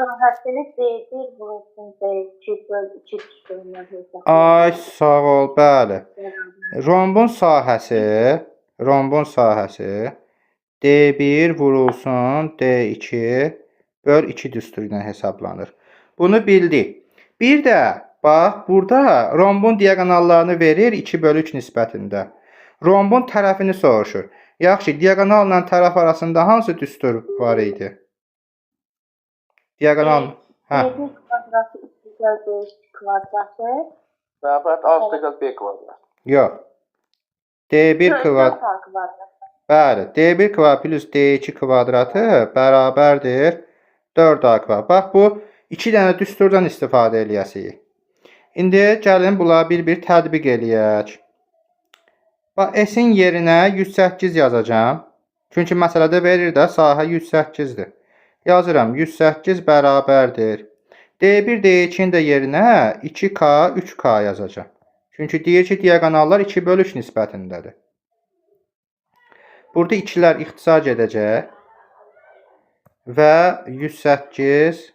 Sahəsini D1 vurulsun D2 böl 2 düsturundan hesablayın. Ay, sağ ol, bəli. Rombun sahəsi D1 vurulsun D2 böl 2 düsturu ilə hesablanır. Bunu bildik. Bir də bax, burada rombun diagonallarını verir 2 bölü 3 nisbətində. Rombun tərəfini soruşur. Yaxşı, diagonalla tərəf arasında hansı düstur var idi? Diagonal, D1 kvadratı üstəgəl D2 kvadratı. Bərabər A üstəgəl B kvadrat. yox. D1 kvadrat. Bəli, D1 kvadrat plus D2 kvadratı bərabərdir 4A kvadrat. Bax, bu 2 dənə düsturdan istifadə eləyəsinik. İndi gəlin bunları bir-bir tətbiq eləyək. Bax, S-in yerinə 108 yazacağım. Çünki məsələdə verir də sahə 108-dir. Yazıram, 108 bərabərdir. D1, D2-in də yerinə 2K, 3K yazacağım. Çünki deyir ki, diagonallar 2 bölü 3 nisbətindədir. Burada 2-lər ixtisar edəcək. Və 108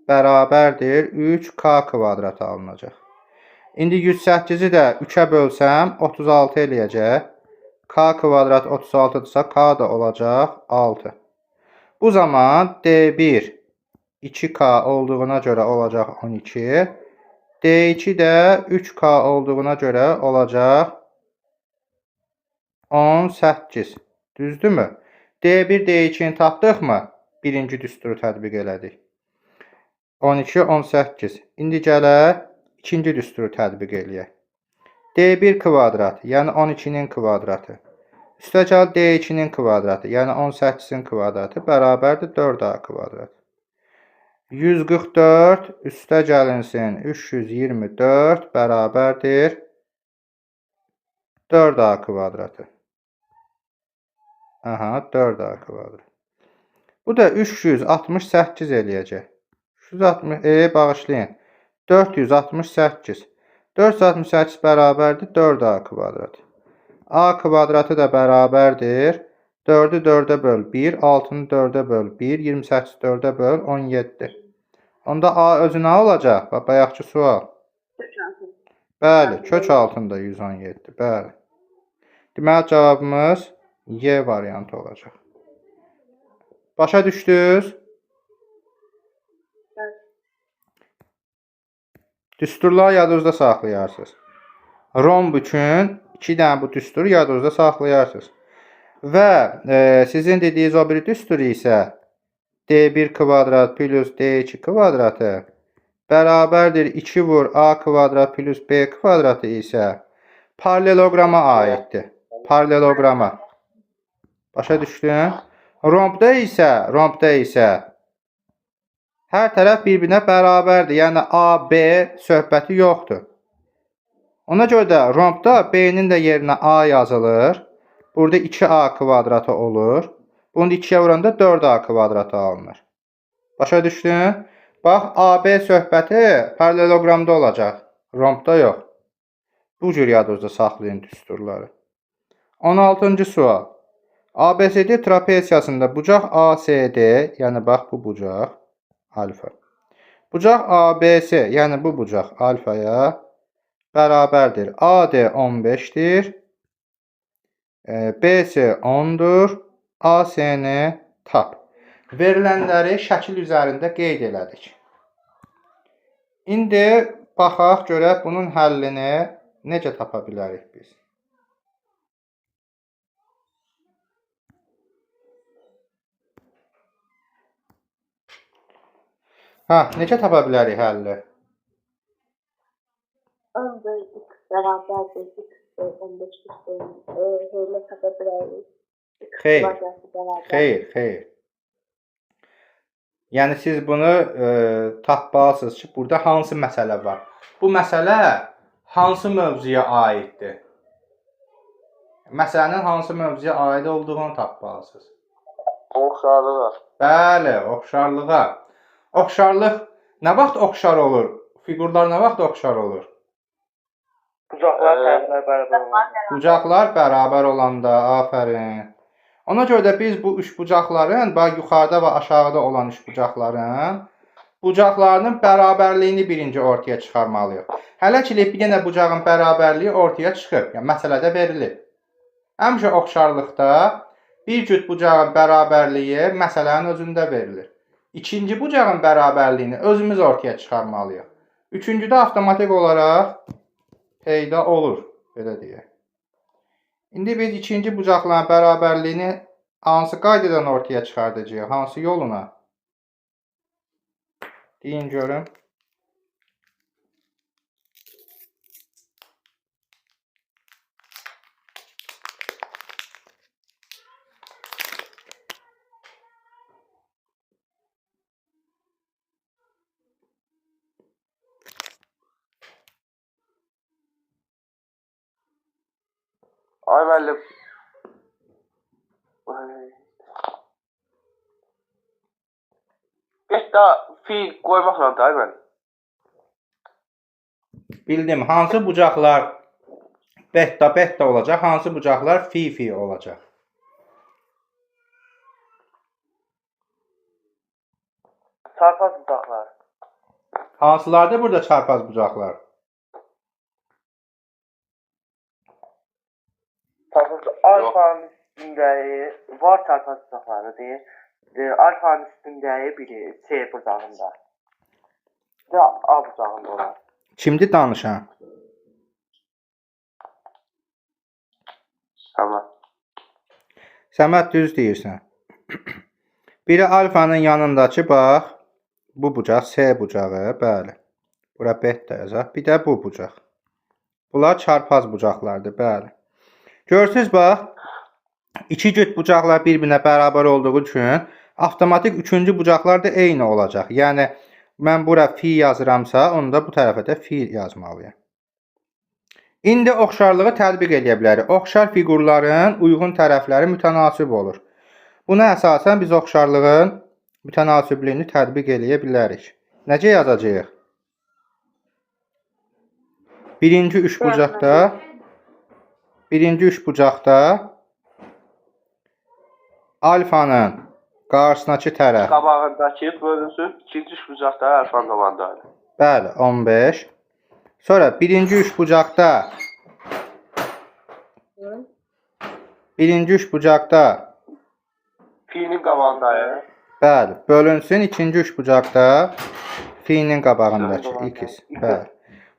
bərabərdir 3K kvadrat alınacaq. İndi 108-i də 3-ə bölsəm 36 eləyəcək. K kvadrat 36-dırsa K da olacaq 6. Bu zaman D1 2K olduğuna görə olacaq 12. D2 də 3K olduğuna görə olacaq 18. Düzdürmü? D1, D2-ni tapdıqmı? Birinci düsturu tətbiq elədik. 12, 18. İndi gələk ikinci düsturu tətbiq eləyək. D1 kvadrat, yəni 12-nin kvadratı. Üstəgəl D2-nin kvadratı, yəni 18-in kvadratı bərabərdir 4A kvadrat. 144 üstə gəlinsin 324 bərabərdir 4A kvadratı. Aha, 4A kvadrat. Bu da 368 eləyəcək. 360, bağışlayın. 468. 468 bərabərdir 4A kvadrat. A kvadratı da bərabərdir 4-ü 4-ə böl 1, 6-nı 4-ə böl 1, 28 4-ə böl 17. Onda A özü nə olacaq? Bayaqçı sual. Bəli, kök altında 117. Bəli. Deməli, cavabımız Y variantı olacaq. Başa düşdünüz? Düsturları yadınızda saxlayarsınız. Romb üçün 2 dənə bu düsturu yadınızda saxlayarsınız. Və sizin dediyiniz o bir düstur isə D1 kvadrat plus D2 kvadratı bərabərdir 2 vur A kvadrat plus B kvadratı isə paralelograma aiddir. Paralelograma. Başa düşdün? Rombda isə hər tərəf bir-birinə bərabərdir. Yəni A, B söhbəti yoxdur. Ona görə də rombda B-nin də yerinə A yazılır. Burada 2A kvadratı olur. Bunu 2-yə vuranda 4A kvadratı alınır. Başa düşdün? Bax, AB söhbəti paralelogramda olacaq. Rombda yox. Bu cür yadınızda saxlayın düsturları. 16-cı sual. ABCD trapesiyasında bucaq ACD, yəni bax bu bucaq alfa. Bucaq ABC, yəni bu bucaq alfaya bərabərdir. AD 15-dir. BC 10-dur. AC'ni tap. Verilənləri şəkil üzərində qeyd elədik. İndi baxaq görək bunun həllini necə tapa bilərik biz. Necə tapa bilərik həlli? 10 böl x bərabərdir x böl 15 heylə tapa bilərik. Xeyr. Yəni siz bunu tapmalısınız ki, burada hansı məsələ var? Bu məsələ hansı mövzuya aiddir? Məsələnin hansı mövzuya aid olduğunu tapmalısınız. Oxşarlığa. Bəli, oxşarlığa. Oxşarlıq nə vaxt oxşar olur? Fiqurlar nə vaxt oxşar olur? Bucaqlar bərabər olanda, afərin. Ona görə də biz bu üçbucaqların, yuxarıda və aşağıda olan üçbucaqların bucaqlarının bərabərliyini birinci ortaya çıxarmalıyıq. Hələ ki, bir dənə bucağın bərabərliyi ortaya çıxıb. Yəni, məsələdə verilir. Həmişə oxşarlıqda bir cüt bucağın bərabərliyi məsələnin özündə verilir. İkinci bucağın bərabərliyini özümüz ortaya çıxarmalıyıq. Üçüncüdə avtomatik olaraq peyda olur. Belə deyək. İndi biz ikinci bucaqların bərabərliyini hansı qaydadan ortaya çıxardacağıq? Hansı yoluna? Deyin görüm. Ay müəllim. Beta fi qoymaqla da ay müəllim. Bildim. Hansı bucaqlar beta olacaq, hansı bucaqlar fi olacaq? Çarpaz bucaqlar. Hansılardır burada çarpaz bucaqlar? Alfanın üstündəyi var çarpaz bucaqları deyir. Alfanın üstündəyi biri C bucağında. Və A bucağında olar. Kimdir danışan? Tamam. Səməd düz deyirsən. Biri alfanın yanındakı bax. Bu bucaq C bucağı. Bəli. Bura beta yazaq. Bir də bu bucaq. Bunlar çarpaz bucaqlardır. Bəli. Görürsünüz bax. İki cüt bucaqlar bir-birinə bərabər olduğu üçün avtomatik üçüncü bucaqlar da eyni olacaq. Yəni mən bura fi yazıramsa, onda bu tərəfə də fi yazmalıyam. İndi oxşarlığı tətbiq edə bilərik. Oxşar fiqurların uyğun tərəfləri mütənasib olur. Buna əsasən biz oxşarlığın mütənasibliyini tətbiq edə bilərik. Necə yazacağıq? Birinci üç bucaqda alfanın qarşısındakı tərəf. Qabağındakı bölünsün. İkinci üç bucaqda alfanın qabağındadır. Bəli, 15. Sonra birinci üç bucaqda Fi'nin qabağındayıq. bəli, bölünsün ikinci üç bucaqda fi'nin qabağındakı x. Bəli.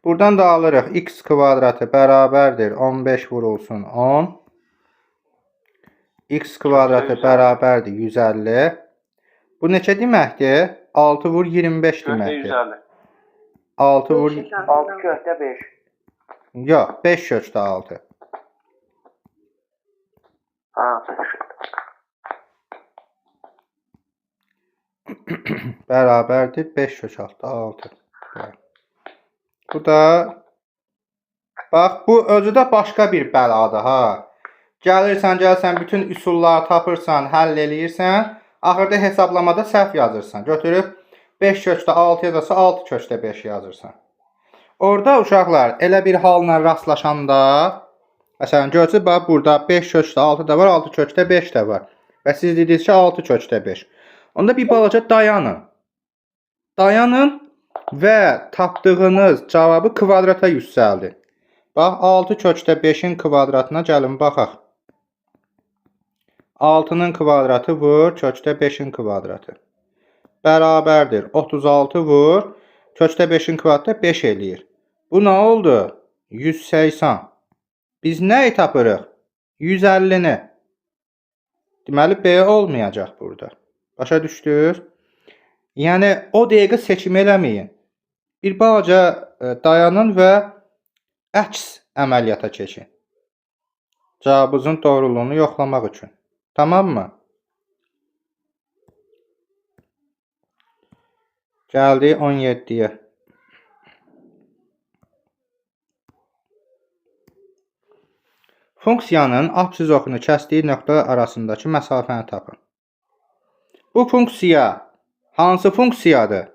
Buradan da alırıq x kvadratı bərabərdir 15 vurulsun 10. X kvadratı bərabərdir 150. Bu neçə deməkdir? 6 vur 25 deməkdir. 6 vur 6 köhtə 5. yox, 5 köçdə 6. Ha, Bərabərdir 5 köçdə 6. Bu da bax, bu özü də başqa bir bəladır ha. Gəlirsən, bütün üsulları tapırsan, həll eləyirsən, axırda hesablamada səhv yazırsan. Götürüb 5 köçdə 6 yazırsa 6 köçdə 5 yazırsan. Orada uşaqlar elə bir halla rastlaşanda, məsələn, görürsünüz, bax, burada 5 köçdə 6 da var, 6 köçdə 5 də var. Və siz dediniz ki, 6 köçdə 5. Onda bir balaca dayanın. Dayanın və tapdığınız cavabı kvadrata yüksəldin. Bax, 6 köçdə 5-in kvadratına gəlin, baxaq. 6-nın kvadratı vur, köçdə 5-in kvadratı. Bərabərdir. 36 vur, köçdə 5-in kvadratı 5 eləyir. Bu nə oldu? 180. Biz nəyi tapırıq? 150-ni. Deməli, B olmayacaq burada. Başa düşdünüz? Yəni, o dəqiqə seçim eləməyin. Bir balaca dayanın və əks əməliyyata keçin. Cavabınızın doğruluğunu yoxlamaq üçün. Tamam mı? Gəldik 17-yə. Funksiyanın absiz oxunu kəsdiyi nöqtə arasındakı məsafəni tapın. Bu funksiya hansı funksiyadır?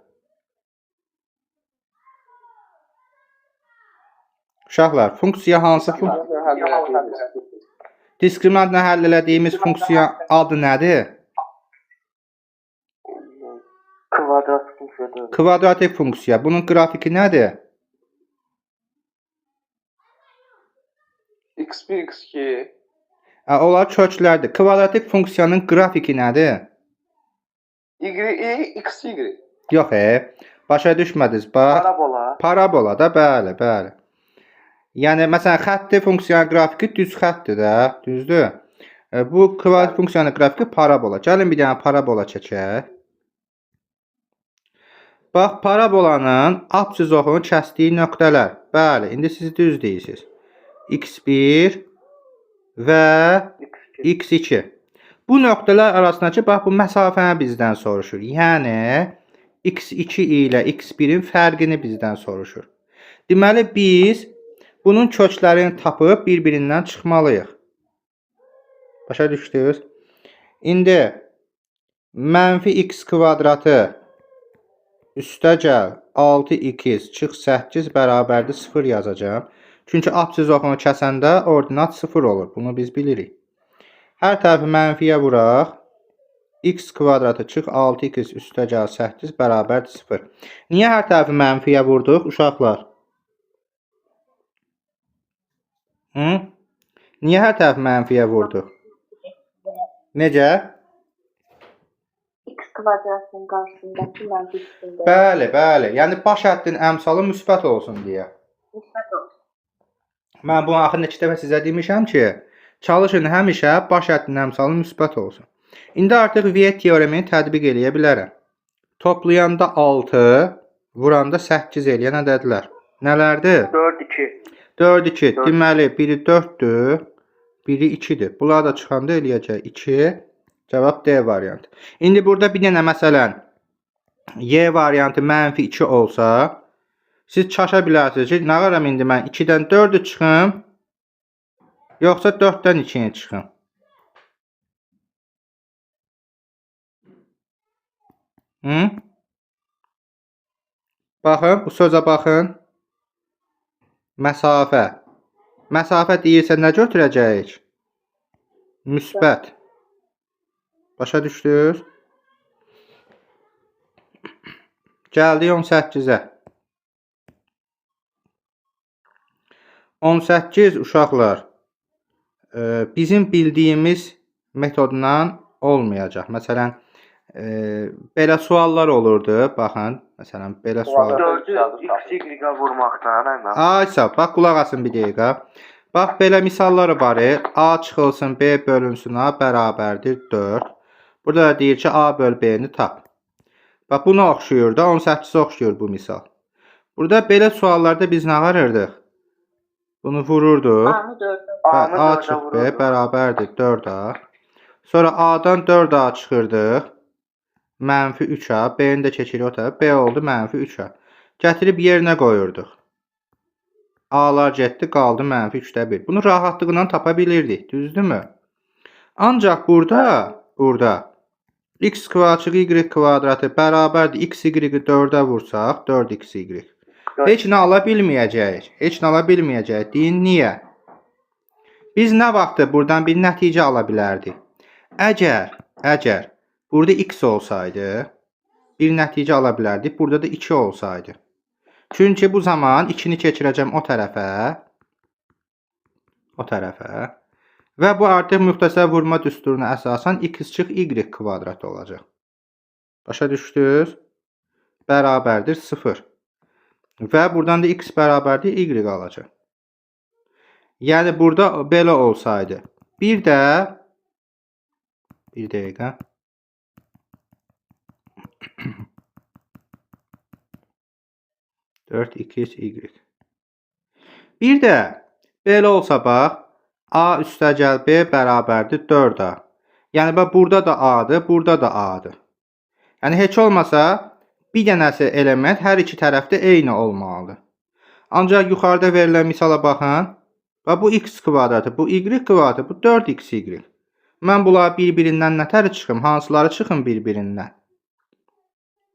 Uşaqlar, funksiya hansı funksiya? Diskriminantla həll elədiyimiz funksiya adı nədir? Kvadrat funksiyadır. Kvadratik funksiya. Bunun qrafiki nədir? X1, X2. Onlar köklərdir. Kvadratik funksiyanın qrafiki nədir? Y, XY. Yox, başa düşmədiniz. Bax, Parabola. parabola da, bəli, bəli. Yəni, məsələn, xətti funksiyanın qrafiki düz xəttdir də, düzdür? Bu kvadratik funksiyanın qrafiki parabola. Gəlin bir dənə parabola çəkək. Bax, parabolanın absiz oxunun kəsdiyi nöqtələr. Bəli, indi siz düz deyirsiniz. X1 və X2. Bu nöqtələr arasındakı bax bu məsafəni bizdən soruşur. Yəni X2 ilə X1-in fərqini bizdən soruşur. Deməli biz bunun köklərini tapıb bir-birindən çıxmalıyıq. Başa düşdünüz? İndi mənfi x kvadratı üstəgəl 6x çıx 8 bərabərdir 0 yazacağım. Çünki absiz oxunu kəsəndə ordinat 0 olur. Bunu biz bilirik. Hər tərəfi mənfiyə vuraq. X kvadratı çıx 6x üstəgəl 8 bərabərdir 0. Niyə hər tərəfi mənfiyə vurduq uşaqlar? Niyə hər tərəfi mənfiyə vurduq? Necə? X kvadratın qarşısındakı mənfi üstündə. Bəli, bəli. Yəni baş həddin əmsalı müsbət olsun deyə. Müsbət olsun. Mən bunu axı neçə dəfə sizə demişəm ki, çalışın həmişə baş həddin əmsalı müsbət olsun. İndi artıq Viet teoremini tətbiq eləyə bilərəm. Toplayanda 6, vuranda 8 eləyən ədədlər. Nələrdir? 4, 2. 4, 2. Deməli, biri 4-dür, biri 2-dir. Bunlar da çıxanda eləyəcək 2. Cavab D variantı. İndi burada bir dənə məsələn, Y variantı mənfi 2 olsa, siz çaşa bilərsiniz ki, nə qaram indi mən 2-dən 4-ü çıxım, yoxsa 4-dən 2-ni çıxım. Baxın, bu sözə baxın. Məsafə. Məsafə deyirsə nə götürəcəyik? Müsbət. Başa düşdünüz? Gəldik 18-ə. 18 uşaqlar bizim bildiyimiz metodla olmayacaq. Məsələn, belə suallar olurdu. Baxın, məsələn, belə suallar. 4'ü X-Y vurmaqdan hemen. Aysa, bax, qulaq asın bir dəqiqə. Bax, belə misalları var. A çıxılsın, B bölünsün A bərabərdir 4. Burada da deyir ki, A böl B-ni tap. Bax, buna oxşuyur da, 18-ə oxşuyur bu misal. Burada belə suallarda biz nə varırdıq? Bunu vururduq. A çıx B bərabərdir 4A. Sonra A'dan 4A çıxırdıq. Mənfi 3A. B-ni də keçirik o tərəf. B oldu mənfi 3A. Gətirib yerinə qoyurduq. A'lar getdi, qaldı mənfi 3-də 1. Bunu rahatlığından tapa bilirdik. Düzdürmü? Ancaq burada x kvadrat y kvadratı bərabərdir. X, y-i 4-ə vursaq, 4xy. Heç nə ala bilməyəcəyik. Heç nə ala bilməyəcəyik. Deyin, niyə? Biz nə vaxtı buradan bir nəticə ala bilərdik? Əgər burada x olsaydı, bir nəticə ala bilərdik. Burada da 2 olsaydı. Çünki bu zaman 2-ni keçirəcəm o tərəfə. Və bu artıq müxtəsər vurma düsturuna əsasən x çıx y kvadrat olacaq. Başa düşdünüz? Bərabərdir 0. Və buradan da x bərabərdir y alacaq. Yəni burada belə olsaydı. Bir dəqiqə. Dört, 2y. Bir də belə olsa bax, A üstəgəl B bərabərdir 4A. Yəni bax, burada da A'dır, burada da A'dır. Yəni heç olmasa bir dənəsi element hər iki tərəfdə eyni olmalıdır. Ancaq yuxarıda verilən misala baxın. Bax, bu x kvadratı, bu y kvadratı, bu 4xy. Mən bunları bir-birindən nətəri çıxım? Hansıları çıxım bir-birindən?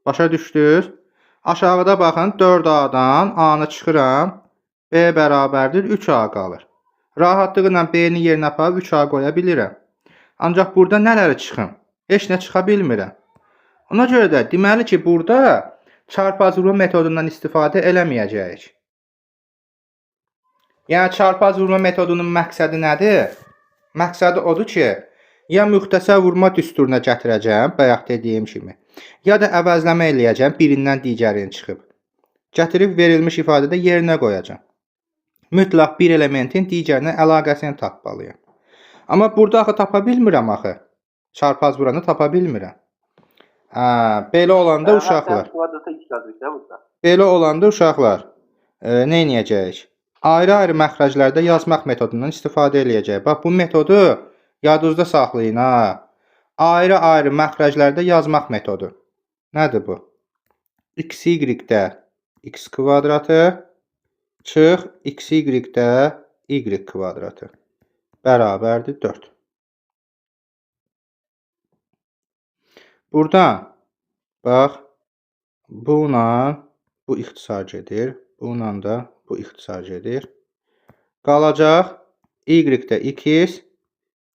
Başa düşdünüz? Aşağıda baxın, 4A'dan A'nı çıxıram. B bərabərdir 3A qalır. Rahatlıqla B-ni yerinə aparıb 3A qoya bilirəm. Ancaq burada nələri çıxım? Heç nə çıxa bilmirəm. Ona görə də deməli ki, burada çarpaz vurma metodundan istifadə eləməyəcəyik. Yəni çarpaz vurma metodunun məqsədi nədir? Məqsədi odur ki, ya müxtəsər vurma düsturuna gətirəcəm, bayaq dediyim kimi, ya da əvəzləmə eləyəcəm, birindən digərini çıxıb. Gətirib verilmiş ifadədə yerinə qoyacam. Mütləq bir elementin digərinə əlaqəsini tapmalıyam. Amma burada axı tapa bilmirəm axı. Çarpaz vuranı tapa bilmirəm. Belə olanda uşaqlar. Belə olanda uşaqlar nə edəcəyik? Ayrı-ayrı məxrəclərdə yazmaq metodundan istifadə eləyəcək. Bax, bu metodu yadınızda saxlayın. Ayrı-ayrı məxrəclərdə yazmaq metodu. Nədir bu? XY-də x kvadratı çıx XY-də y kvadratı bərabərdir 4. Buradan, bax, bununla bu ixtisar gedir. Bununla da bu ixtisar gedir. Qalacaq y-də x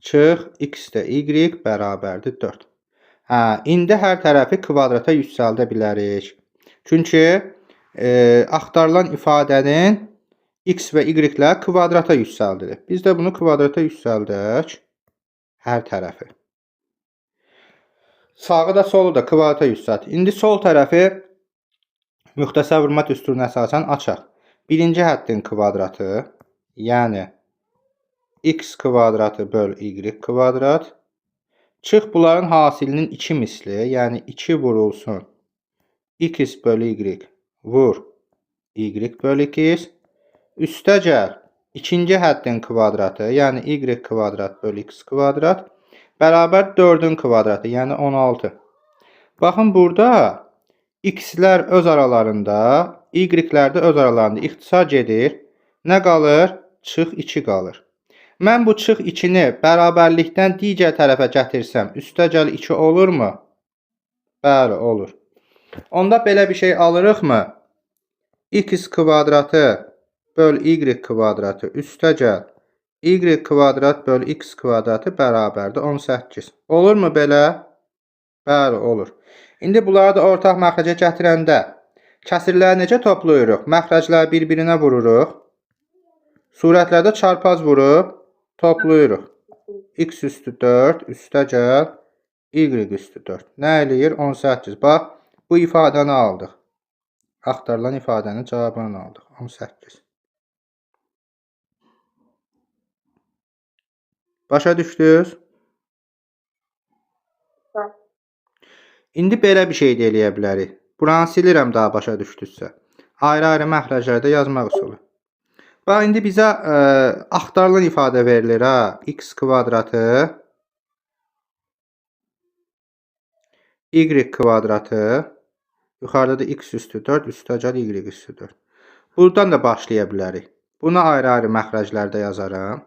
çıx x-də y bərabərdir 4. İndi hər tərəfi kvadrata yüksəldə bilərik. Çünki axtarılan ifadənin x və y-lər kvadrata yüksəldilir. Biz də bunu kvadrata yüksəldək. Hər tərəfi. Sağı da solu da kvadrata yüksəlt. İndi sol tərəfi müxtəsər vurma düsturuna əsasən açaq. Birinci həddin kvadratı, yəni x kvadratı böl y kvadrat. Çıx bunların hasilinin 2 misli, yəni 2 vurulsun x bölü y vur y bölü x. Üstə gəl ikinci həddin kvadratı, yəni y kvadrat bölü x kvadrat bərabər 4-ün kvadratı, yəni 16. Baxın, burada x-lər öz aralarında, y-lər də öz aralarında ixtisar gedir. Nə qalır? Çıx 2 qalır. Mən bu çıx 2-ni bərabərlikdən digər tərəfə gətirsəm, üstə gəl 2 olurmu? Bəli, olur. Onda belə bir şey alırıqmı? X kvadratı böl y kvadratı üstə gəl y kvadrat böl x kvadratı bərabərdir 18. Olurmu belə? Bəli, olur. İndi bunları da ortaq məxrəcə gətirəndə kəsirləri necə toplayırıq? Məxrəcləri bir-birinə vururuq. Surətlərdə çarpaz vurub toplayırıq. X üstü 4 üstə gəl y üstü 4. Nə eləyir? 18. Bax, bu ifadəni aldıq. Axtarılan ifadənin cavabını aldıq. 18. Başa düşdünüz? İndi belə bir şey də eləyə bilərik. Buranı silirəm daha başa düşdünüzsə. Ayrı-ayrı məxrəclərdə yazmaq üsulu. Bax, indi bizə axtarılan ifadə verilir. X kvadratı y kvadratı yuxarıda da x üstü 4 üstə gəl y üstü 4. Buradan da başlaya bilərik. Bunu ayrı-ayrı məxrəclərdə yazaram.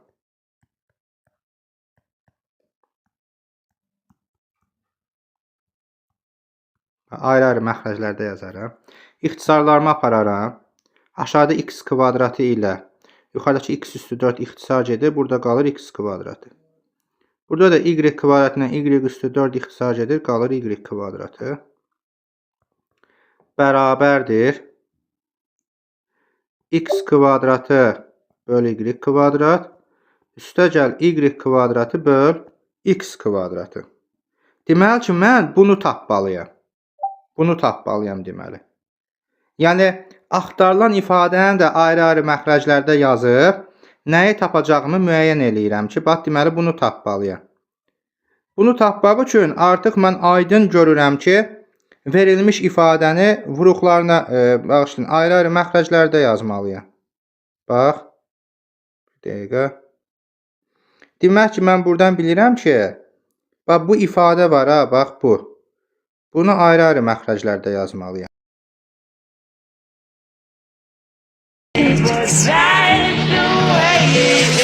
Ayrı-ayrı məxrəclərdə yazaram. İxtisarlarımı apararam. Aşağıda x kvadratı ilə yuxarıdakı x üstü 4 ixtisar gedir. Burada qalır x kvadratı. Burada da y kvadratı ilə y üstü 4 ixtisar gedir. Qalır y kvadratı. Bərabərdir. X kvadratı böl y kvadrat. Üstə gəl y kvadratı böl x kvadratı. Deməli ki, mən bunu tapmalıyam. Bunu tapmalıyam deməli. Yəni, axtarılan ifadəni də ayrı-ayrı məxrəclərdə yazıb, nəyi tapacağımı müəyyən eləyirəm ki, bax, deməli, bunu tapmalıyam. Bunu tapmaq üçün artıq mən aydın görürəm ki, verilmiş ifadəni vuruqlarına, bağışlayın, ayrı-ayrı məxrəclərdə yazmalıyam. Bax, bir dəqiqə. Demək ki, mən buradan bilirəm ki, bax, bu ifadə var, bax, bu. Bunu ayrı-ayrı məxrəclərdə yazmalıyam. Was that the way it